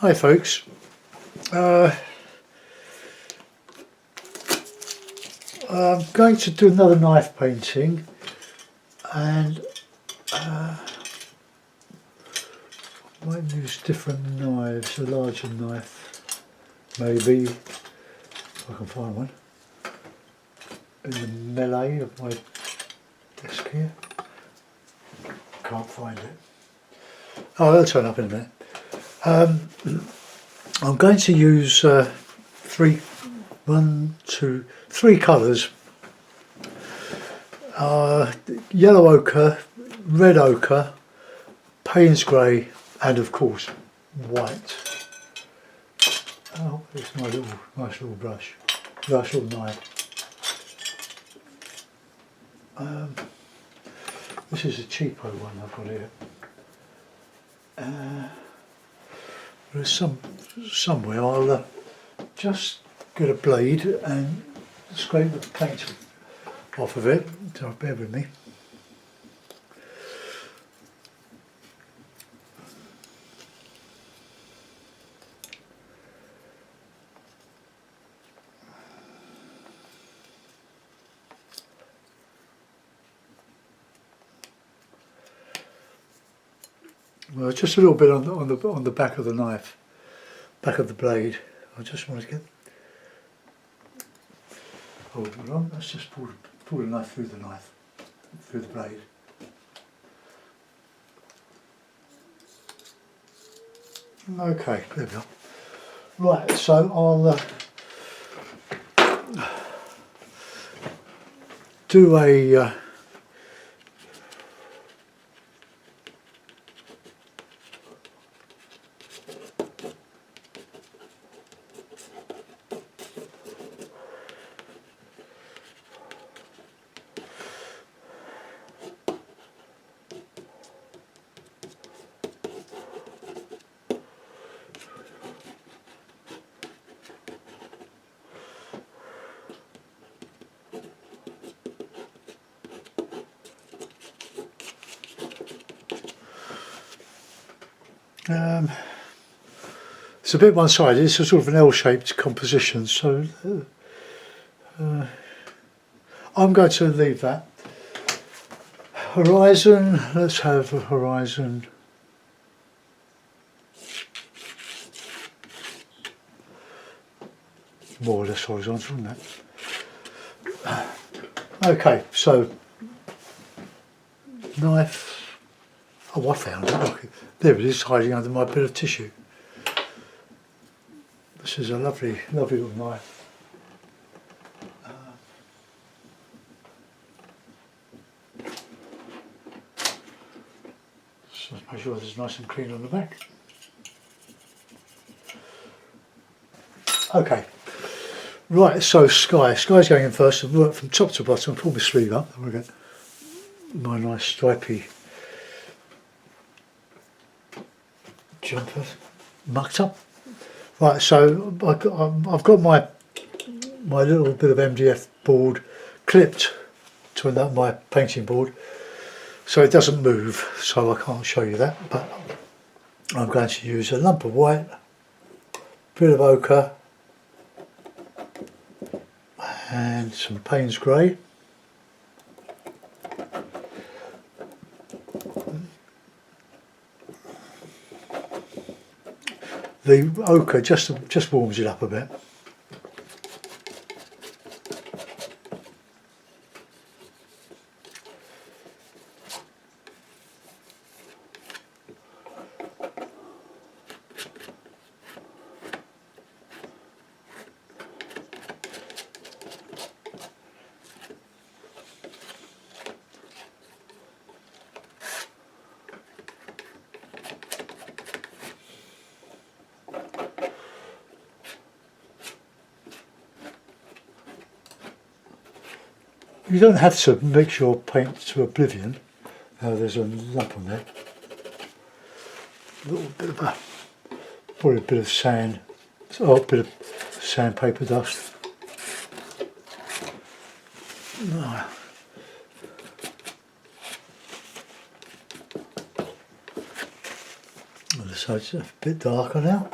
Hi folks, I'm going to do another knife painting, and I might use different knives, a larger knife maybe, if I can find one, in the melee of my desk here. Can't find it. Oh, it'll turn up in a minute. I'm going to use three colours, yellow ochre, red ochre, Payne's grey, and of course white. Oh, it's my nice little brush, nice little knife. This is a cheapo one I've got here. There's somewhere I'll just get a blade and scrape the paint off of it, so bear with me. Well, just a little bit on the back of the knife, back of the blade. I just want to get. Hold on. Let's just pull the knife, through the blade. Okay, there we go. Right, so I'll do a. It's a bit one-sided. It's a sort of an L-shaped composition, so I'm going to leave that. Horizon, let's have a horizon. More or less horizontal, isn't it? Okay, so knife. Oh, I found it. Look, there it is, hiding under my bit of tissue. This is a lovely, lovely little knife. So make sure it's nice and clean on the back. Okay, right. So sky's going in first. I've worked from top to bottom. Pull my sleeve up. And we get my nice stripy jumper mucked up. Right, so I've got my little bit of MDF board clipped to my painting board, so it doesn't move, so I can't show you that, but I'm going to use a lump of white, bit of ochre and some Payne's grey. The ochre just warms it up a bit. You don't have to mix your paint to oblivion. There's a lump on there. A little bit of probably a bit of sand, or a bit of sandpaper dust. So it's a bit darker now.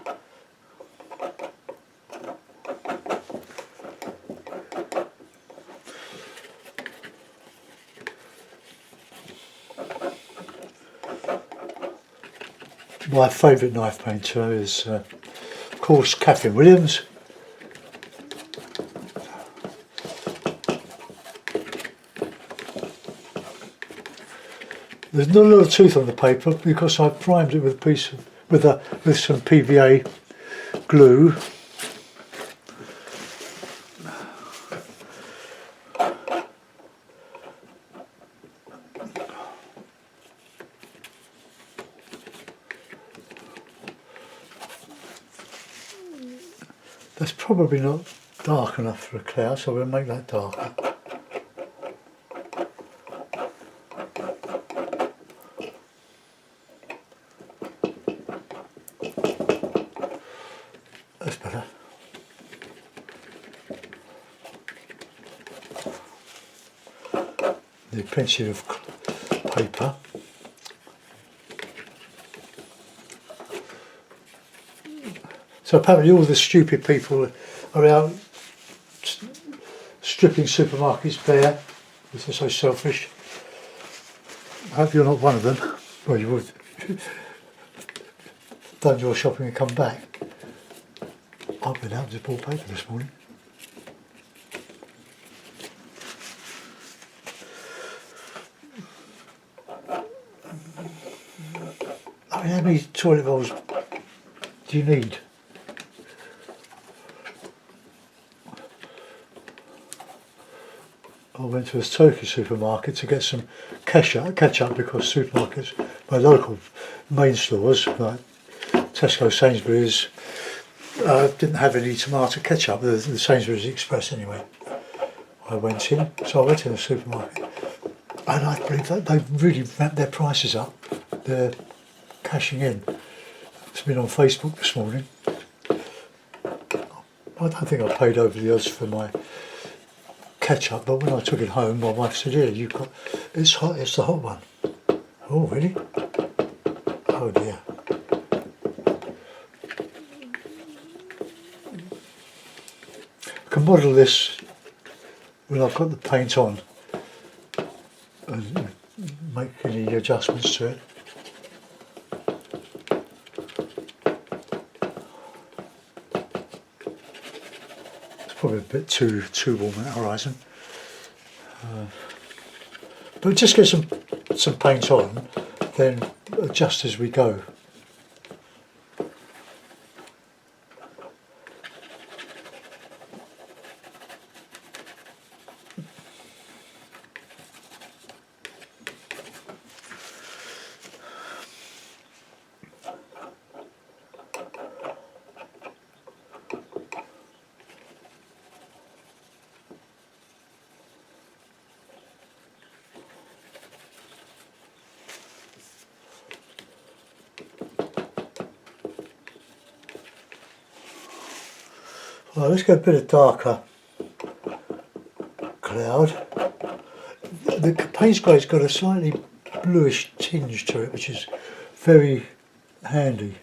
my favourite knife painter is, of course, Catherine Williams. There's not a lot of tooth on the paper because I primed it with a piece of, with some PVA glue. That's probably not dark enough for a cloud, so we'll make that darker. That's better. The plenty of paper. So apparently all the stupid people are out stripping supermarkets bare because they're so selfish. I hope you're not one of them. Well, you would done your shopping and come back. I've been out and just bought paper this morning. I mean, how many toilet rolls do you need? I went to a Turkish supermarket to get some ketchup because supermarkets, my local main stores like Tesco, Sainsbury's, didn't have any tomato ketchup, the Sainsbury's Express anyway. I went in the supermarket and I believe that they've really ramped their prices up. They're cashing in. It's been on Facebook this morning. I don't think I paid over the odds for my ketchup, but when I took it home, my wife said, "Here, you've got, it's hot, it's the hot one." Oh, really? Oh dear. I can model this when I've got the paint on and make any adjustments to it. Probably a bit too warm at the horizon, but just get some paint on, then adjust as we go. Well, let's go a bit of darker cloud. The paint spray's got a slightly bluish tinge to it, which is very handy.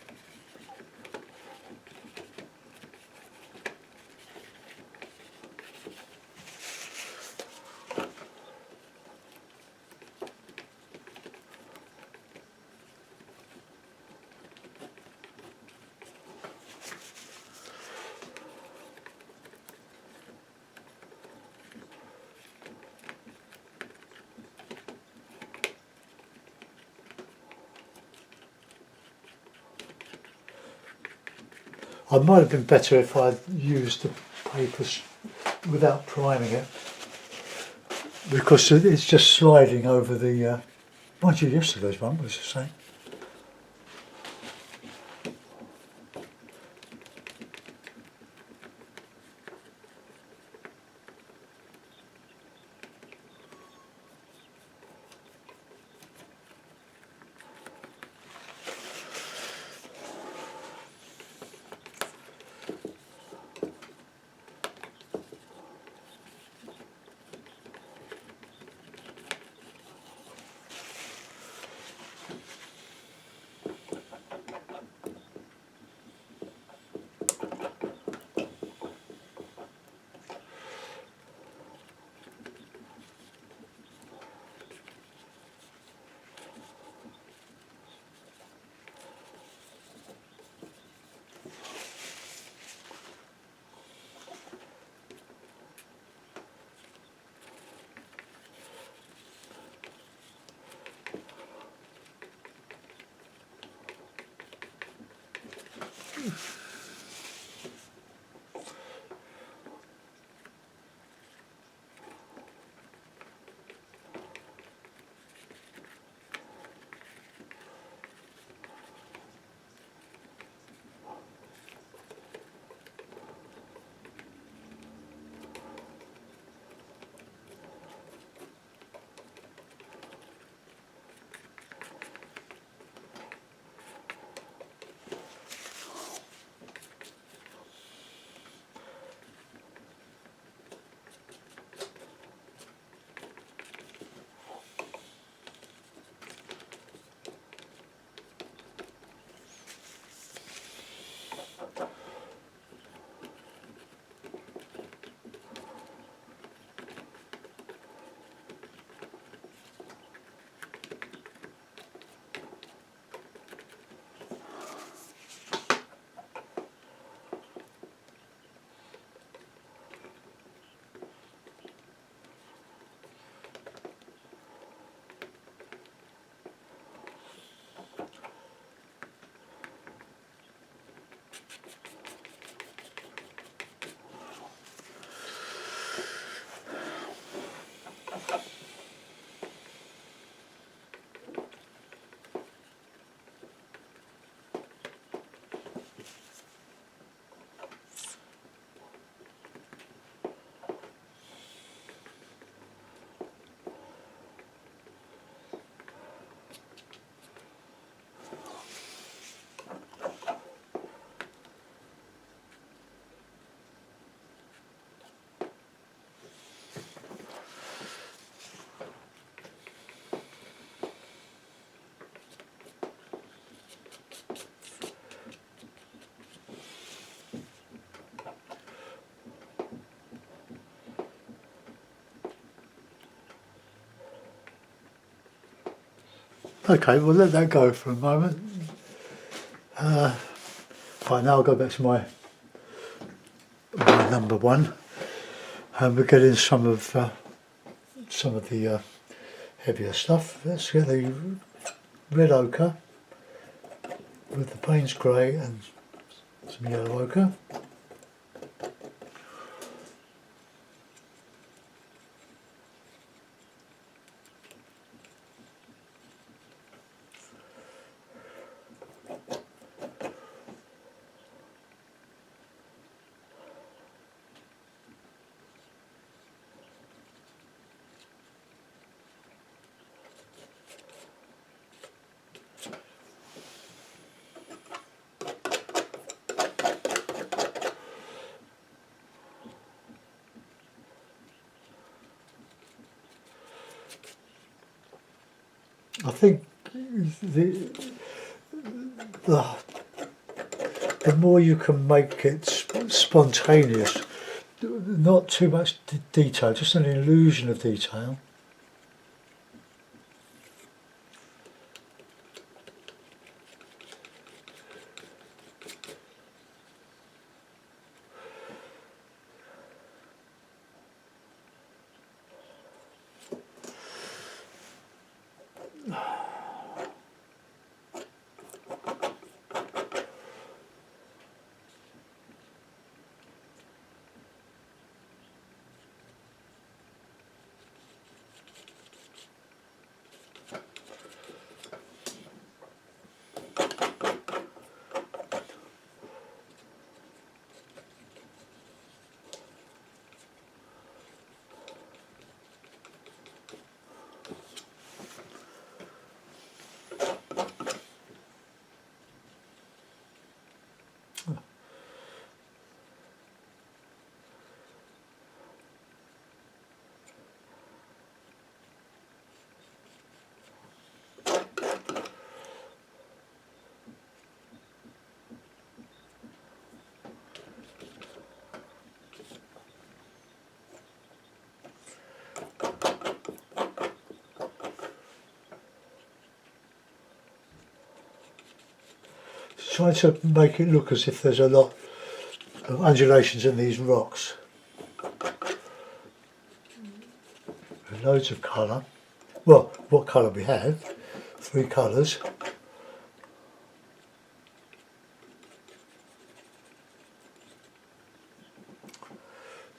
I might have been better if I'd used the papers without priming it, because it's just sliding over the, mind you, yesterday's one was the same. Okay, we'll let that go for a moment. Right, now I'll go back to my number one, and we're getting some of the heavier stuff. Let's get the red ochre with the Payne's grey and some yellow ochre. I think the more you can make it spontaneous, not too much detail, just an illusion of detail. Trying to make it look as if there's a lot of undulations in these rocks. Loads of colour. Well, what colour we have? 3 colours.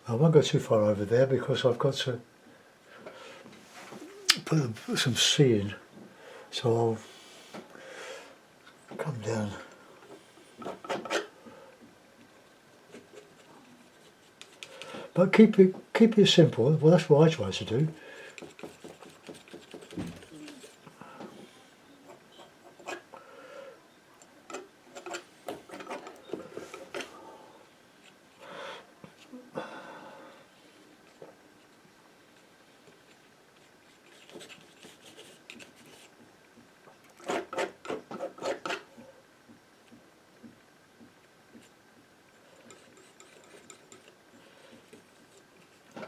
I won't go too far over there because I've got to put some sea in, so I'll come down. But keep it simple. Well, that's what I try to do.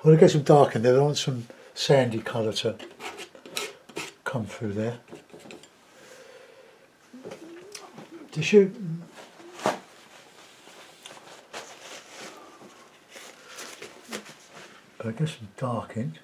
Well, it gets them dark in there. I want some sandy colour to come through there. To shoot, I guess some dark in.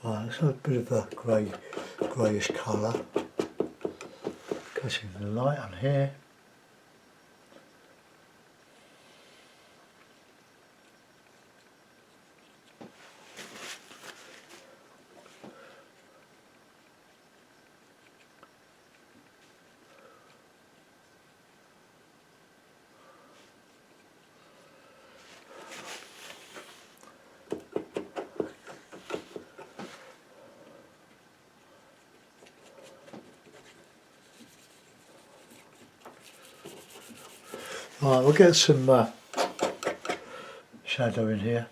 Right, it's a bit of a greyish colour. Catching the light on here. Right, we'll get some shadow in here.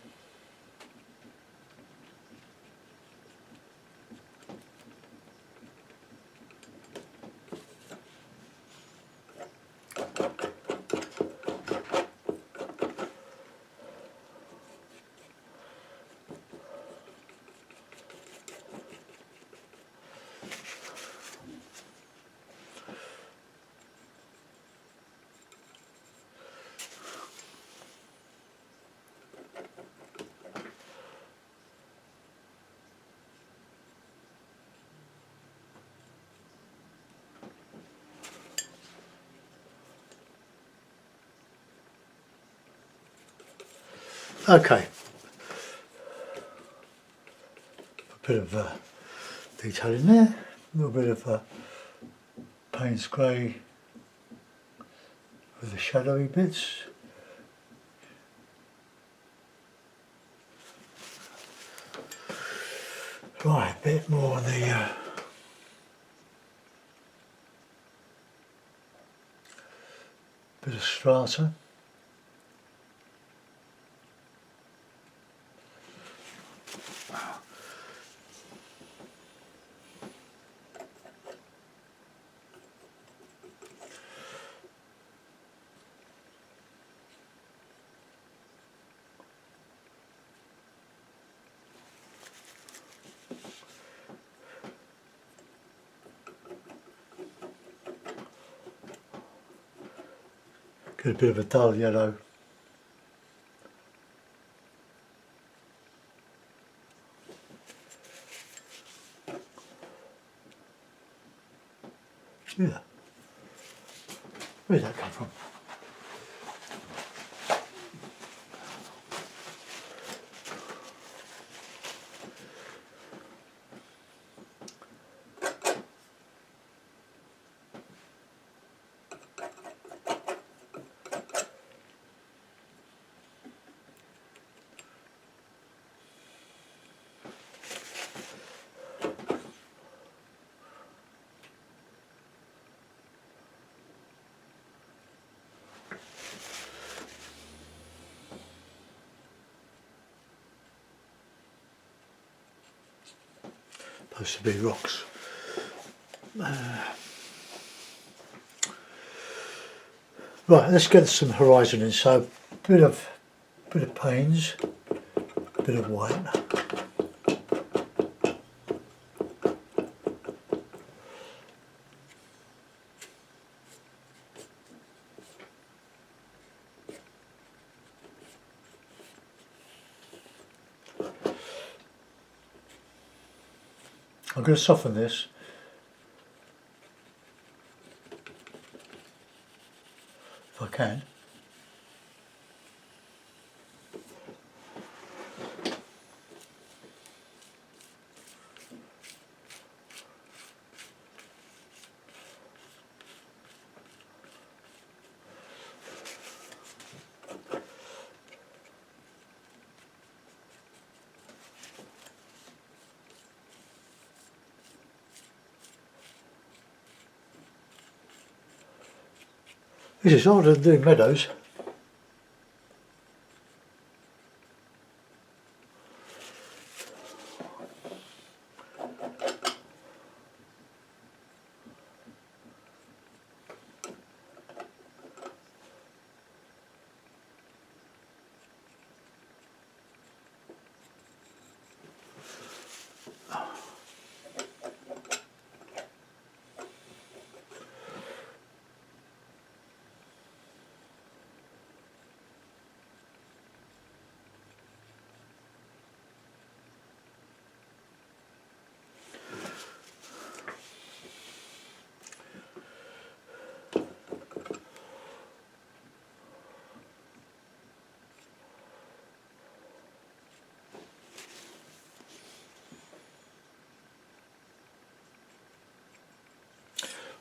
Okay, a bit of detail in there, a little bit of Payne's grey with the shadowy bits. Right, a bit more on the bit of strata. Get a bit of a dull yellow. Yeah. Where did that come from? supposed to be rocks. Right, let's get some horizon in. So, bit of panes, bit of white. I'm going to soften this. If I can. This is harder than doing meadows.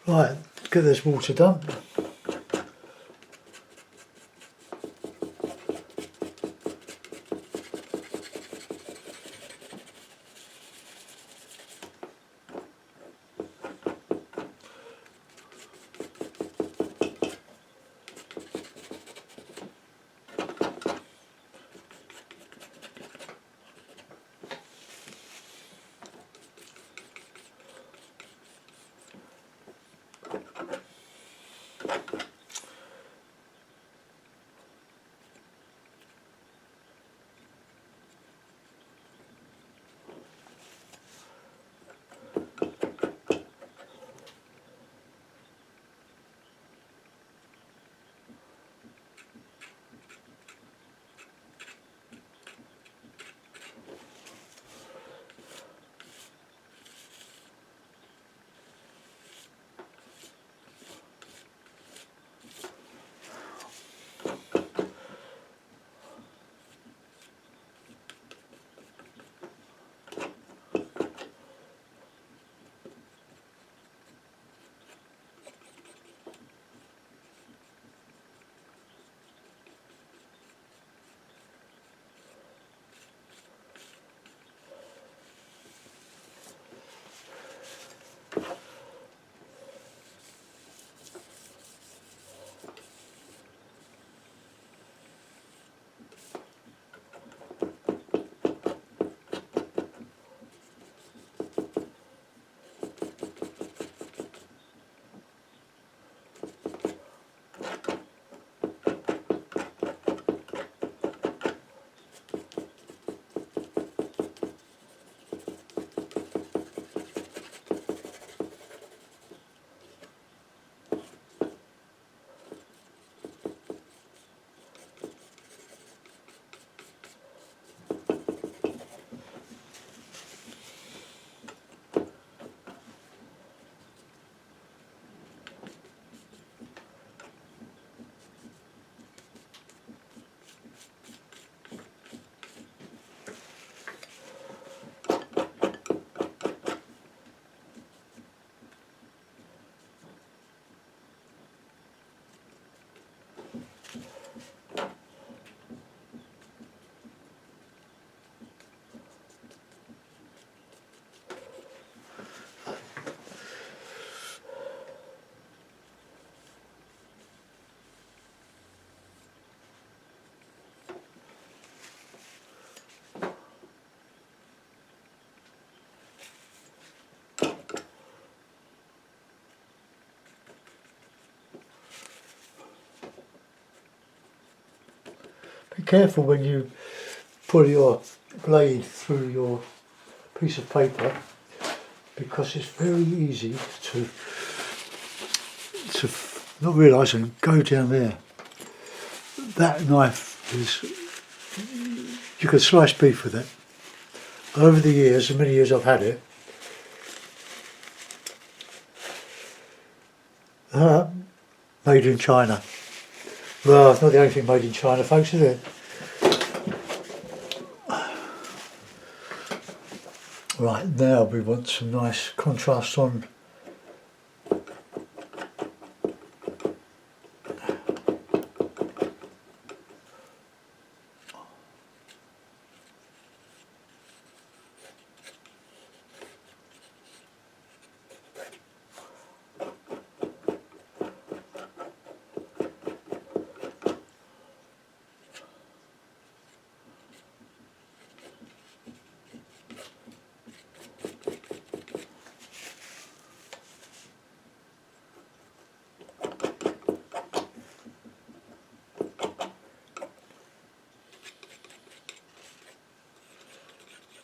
Right, get this water done. Be careful when you pull your blade through your piece of paper, because it's very easy to not realising, go down there. That knife is, you can slice beef with it. Over the years, the many years I've had it, made in China. Well, it's not the only thing made in China, folks, is it? Right, now we want some nice contrast on.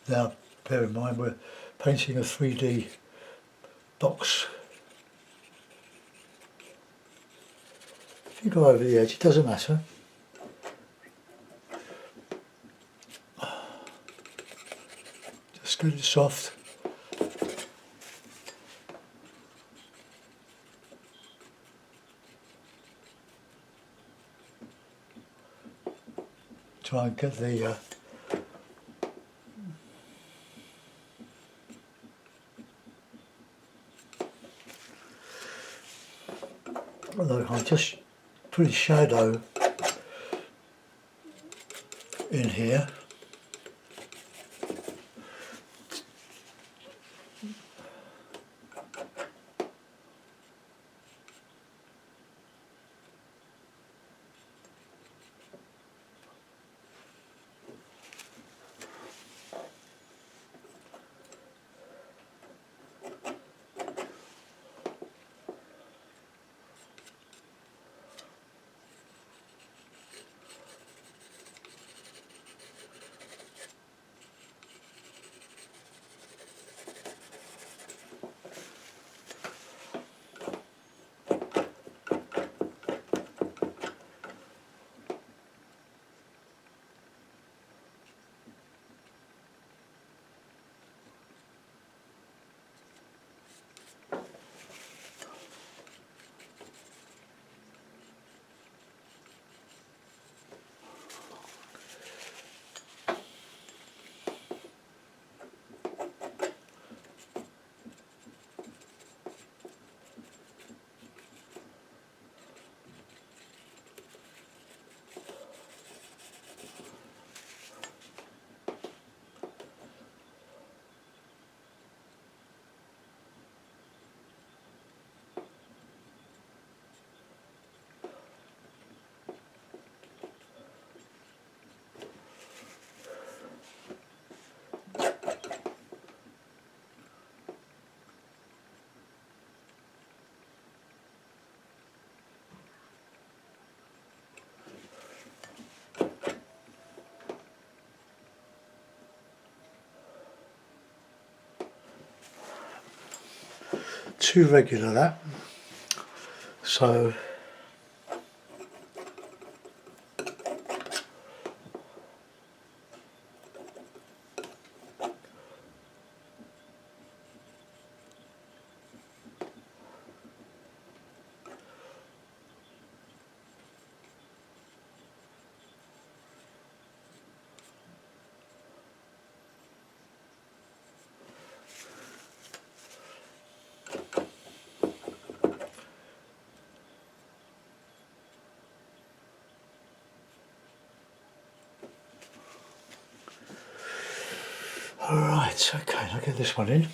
Now, bear in mind, we're painting a 3D box. If you go over the edge, it doesn't matter. Just get it soft. Try and get the look, I'll just put a shadow in here. Too regular, that. So alright, okay, I'll get this one in.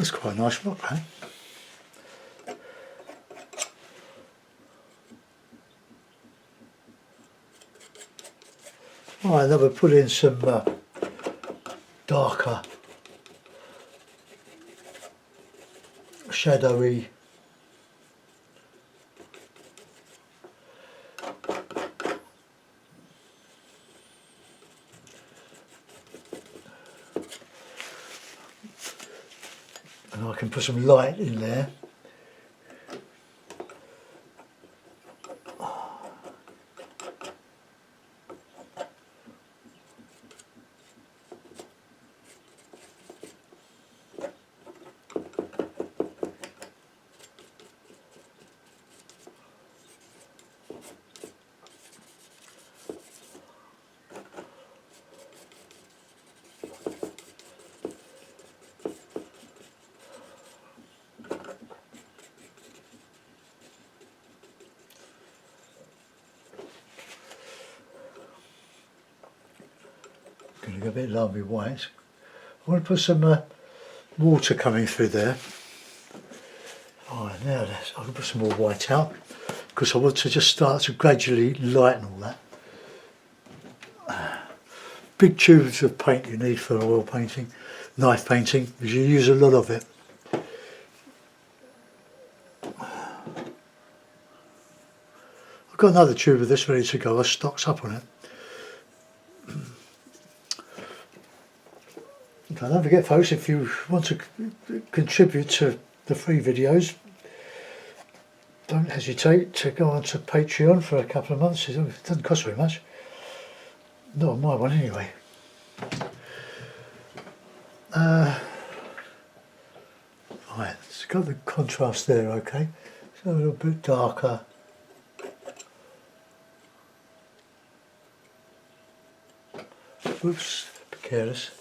That's quite a nice rock, eh? Right, then we'll put in some darker, shadowy and I can put some light in there. Going to go a bit low with white. I want to put some water coming through there. Alright, now I can put some more white out because I want to just start to gradually lighten all that. Big tubes of paint you need for oil painting, knife painting, because you use a lot of it. I've got another tube of this ready to go. I stocked up on it. Okay, don't forget folks, if you want to contribute to the free videos, don't hesitate to go on to Patreon for a couple of months. It doesn't cost very much. Not on my one anyway. Right, it's got the contrast there, okay. So a little bit darker. Oops, be careless.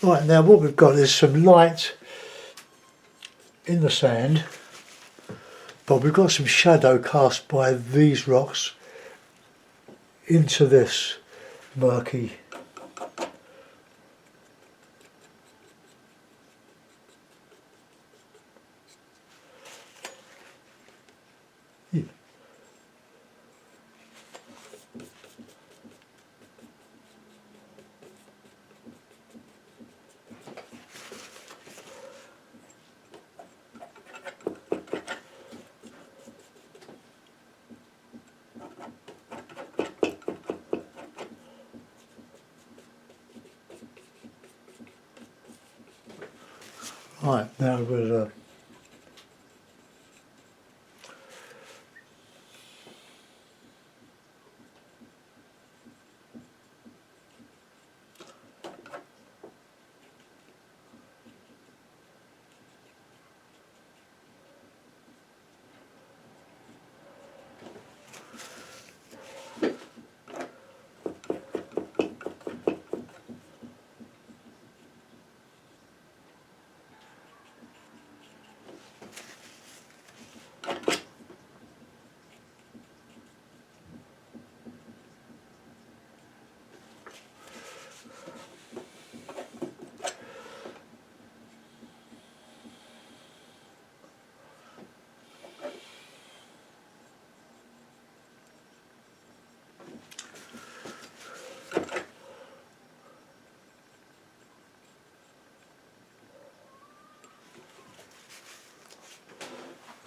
Right, now what we've got is some light in the sand, but we've got some shadow cast by these rocks into this murky . Yeah. Right, now we'll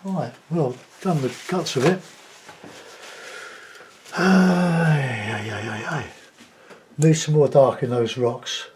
right, well, done the guts of it. Ay. Need some more dark in those rocks.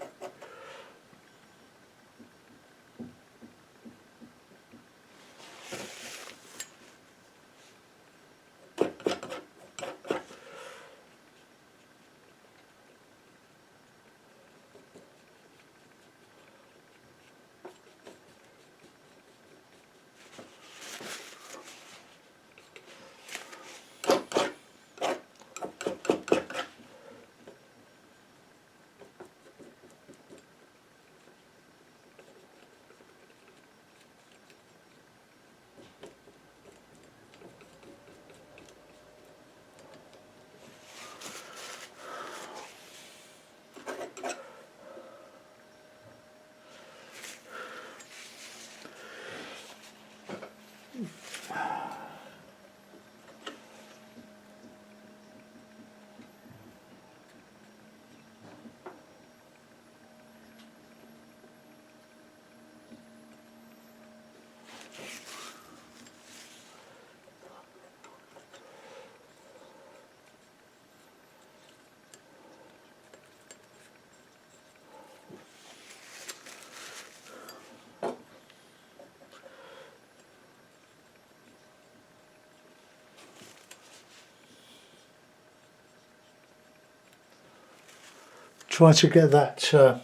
Trying to get that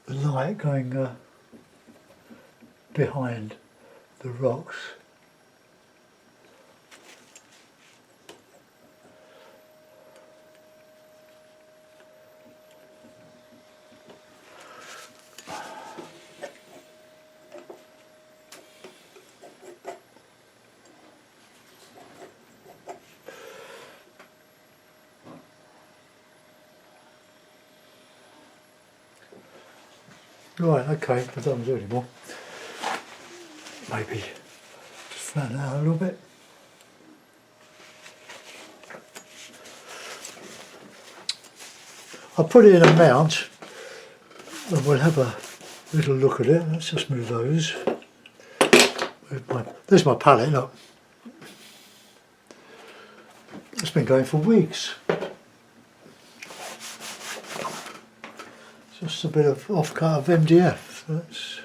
light going behind the rocks. Right, okay, I don't do anymore. Maybe just flatten it out a little bit. I'll put it in a mount and we'll have a little look at it. Let's just move those. There's my palette, look. It's been going for weeks. Just a bit of off-cut of MDF. That's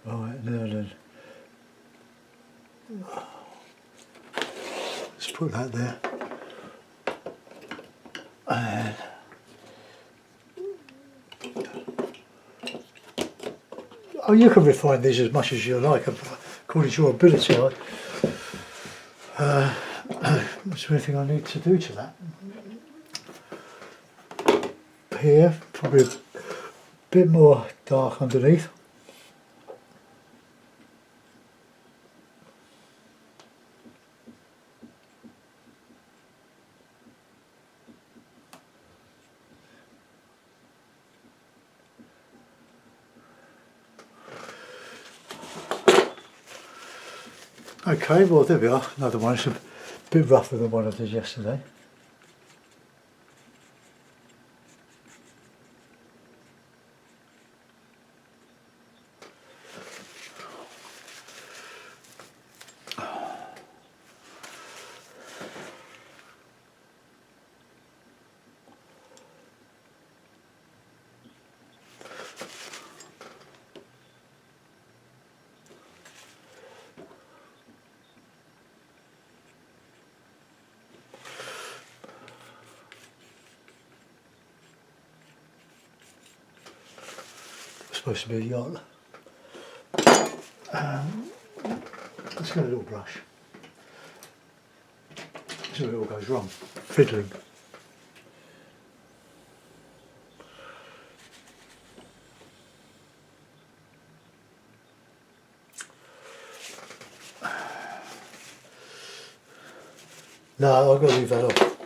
right. Now then, let's put that there. And oh, you can refine these as much as you like, according to your ability. Is there anything I need to do to that? Here, probably a bit more dark underneath. Okay, well there we are, another one. It's a bit rougher than one I did yesterday. Supposed to be a yacht. Let's get a little brush. See where it all goes wrong. Fiddling. No, I've got to leave that off.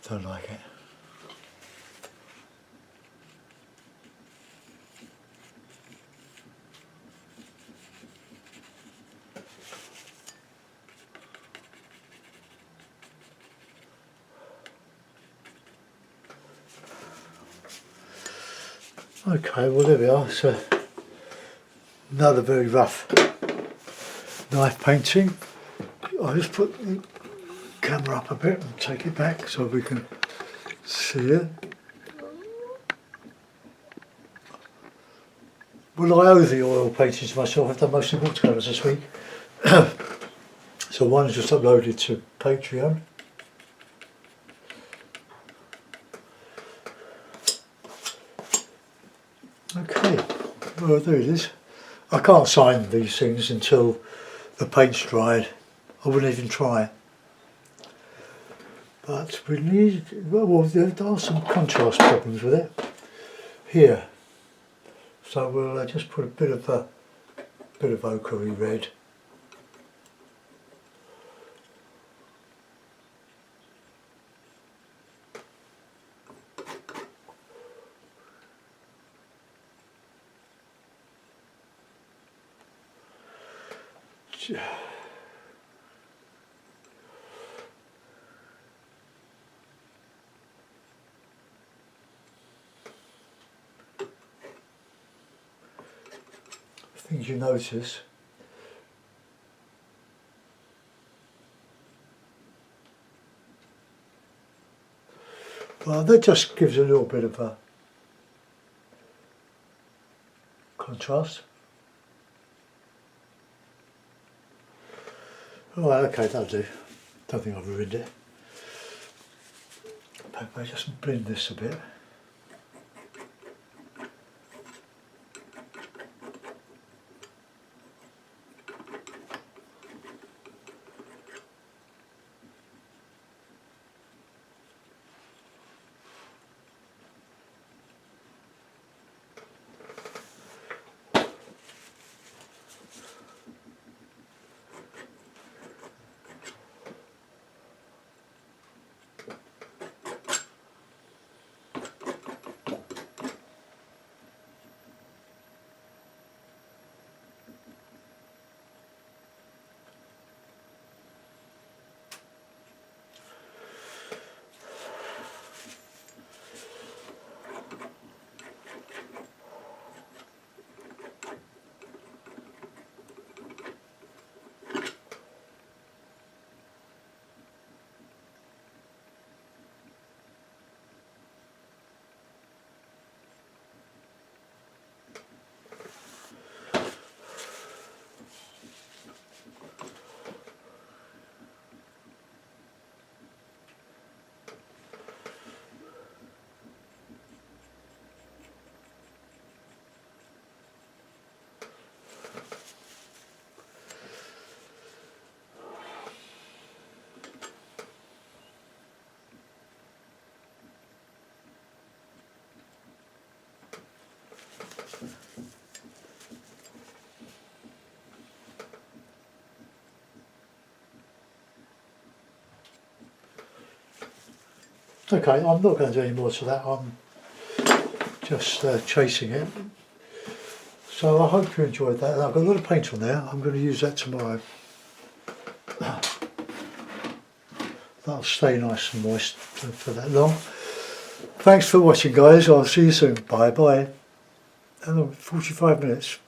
Don't like it. Okay, well there we are. So another very rough knife painting. I just put camera up a bit and take it back so we can see it. Well, I owe the oil paintings to myself. I've done most of the watercolours this week. So one's just uploaded to Patreon. Okay, well there it is. I can't sign these things until the paint's dried. I wouldn't even try. But we need, well there are some contrast problems with it here. So we'll just put a bit of ochre-y red. Things you notice. Well, that just gives a little bit of a contrast. Alright, okay, that'll do. Don't think I've ruined it. Perhaps I just blend this a bit. Okay, I'm not going to do any more to that, I'm just chasing it. So I hope you enjoyed that. I've got a lot of paint on there, I'm going to use that tomorrow. That'll stay nice and moist for that long. Thanks for watching guys, I'll see you soon. Bye bye. 45 minutes.